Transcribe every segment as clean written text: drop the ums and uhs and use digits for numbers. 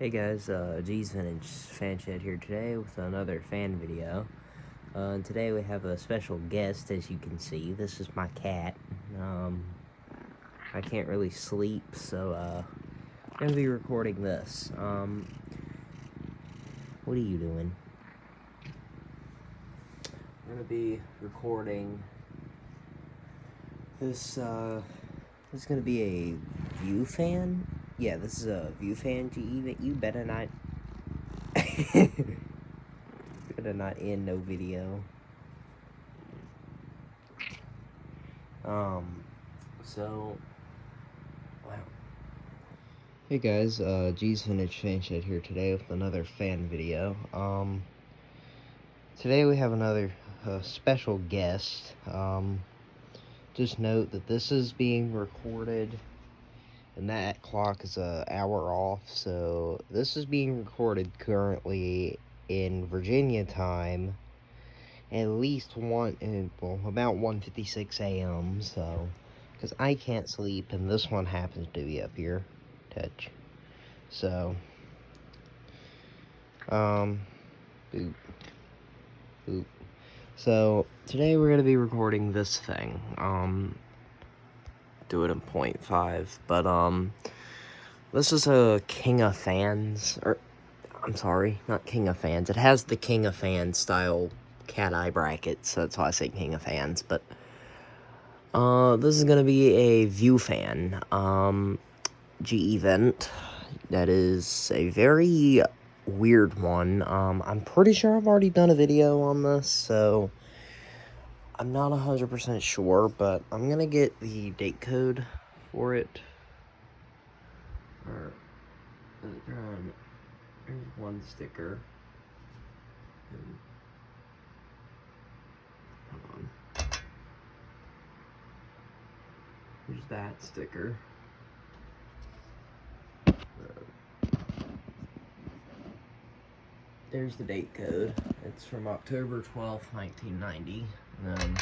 Hey guys, G's Vintage Fan Shed here today with another fan video. And today we have a special guest, as you can see. This is my cat. I can't really sleep, so I'm gonna be recording this. What are you doing? I'm gonna be recording this. This is gonna be a view fan. Yeah, this is a view fan, GE, that you better not. Better not end no video. So, wow. Hey guys, G's Vintage Fan Shed here today with another fan video. Today we have another special guest. Just note that this is being recorded, and that clock is an hour off, so this is being recorded currently in Virginia time, at least about 1:56 a.m., so, because I can't sleep, and this one happens to be up here, touch, so, boop, boop. So, today we're going to be recording this thing, do it in 0.5, but, this is a King of Fans, or, I'm sorry, not King of Fans, it has the King of Fans style cat eye brackets, so that's why I say King of Fans, but, this is gonna be a view fan, GE vent, that is a very weird one. I'm pretty sure I've already done a video on this, so I'm not 100% sure, but I'm gonna get the date code for it. There's one sticker. Hold on. Here's that sticker. There's the date code. It's from October 12th, 1990. And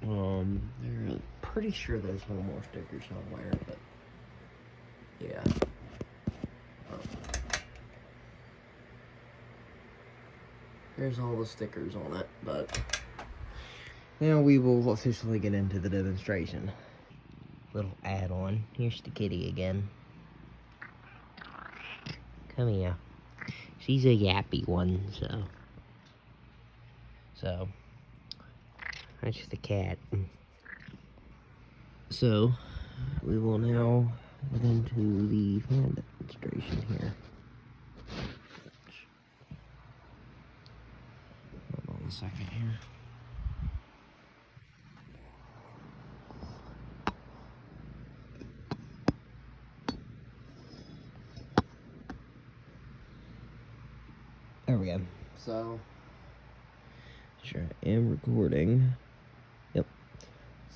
then, pretty sure there's one more sticker somewhere, but yeah. There's all the stickers on it, but now we will officially get into the demonstration. Little add-on. Here's the kitty again. Come here. She's a yappy one, so that's the cat. So we will now get into the fan demonstration here. Hold on a second here. There we go. So, sure, I am recording. Yep.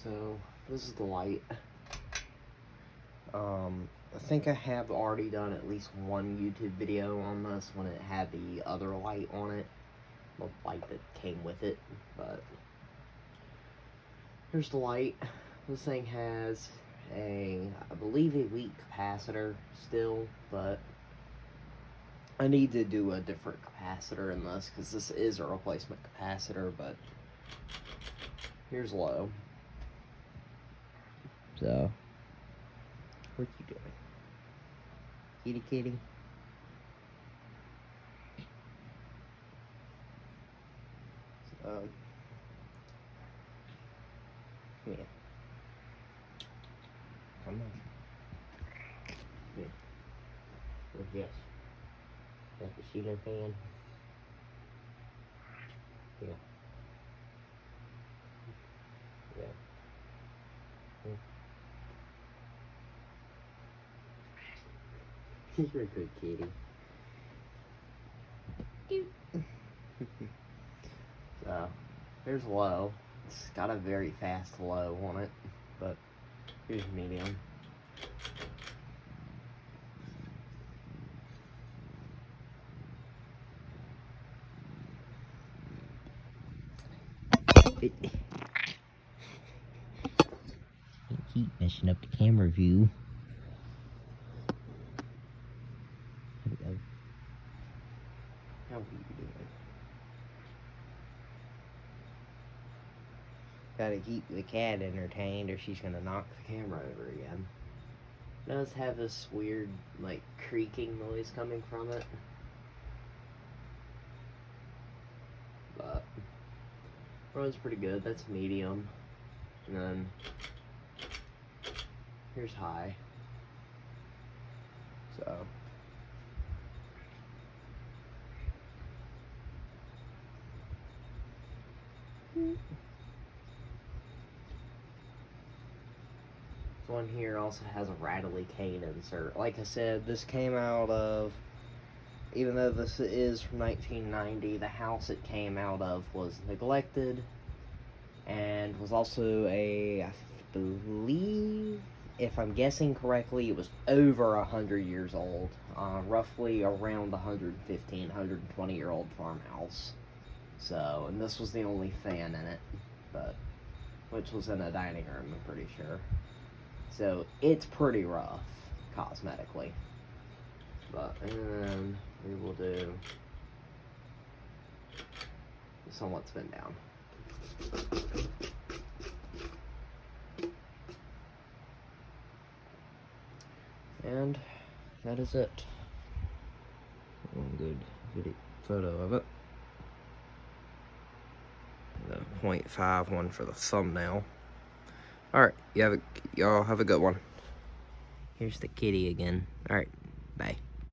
So, this is the light. I think I have already done at least one YouTube video on this when it had the other light on it. The light that came with it, but here's the light. This thing has I believe a weak capacitor still, but I need to do a different capacitor in this, because this is a replacement capacitor, but here's low. So, what you doing? Kitty kitty? So, come here. Come on. Come here. Where's yes? Got the ceiling fan. Yeah. Yeah. You're a good kitty. So, here's low. It's got a very fast low on it, but here's medium. Keep messing up the camera view. How are you doing? Gotta keep the cat entertained or she's gonna knock the camera over again. It does have this weird, like, creaking noise coming from it. But runs pretty good. That's medium. And then here's high. So this one here also has a rattly cane insert. Like I said, this came out of, even though this is from 1990, the house it came out of was neglected and was also I believe, if I'm guessing correctly, it was over 100 years old. Roughly around 115, 120-year-old farmhouse. So, and this was the only fan in it, but which was in a dining room, I'm pretty sure. So, it's pretty rough, cosmetically. But, and then we will do somewhat spin down. And that is it. One good video photo of it. The 0.5 one for the thumbnail. Alright, y'all have a good one. Here's the kitty again. Alright, bye.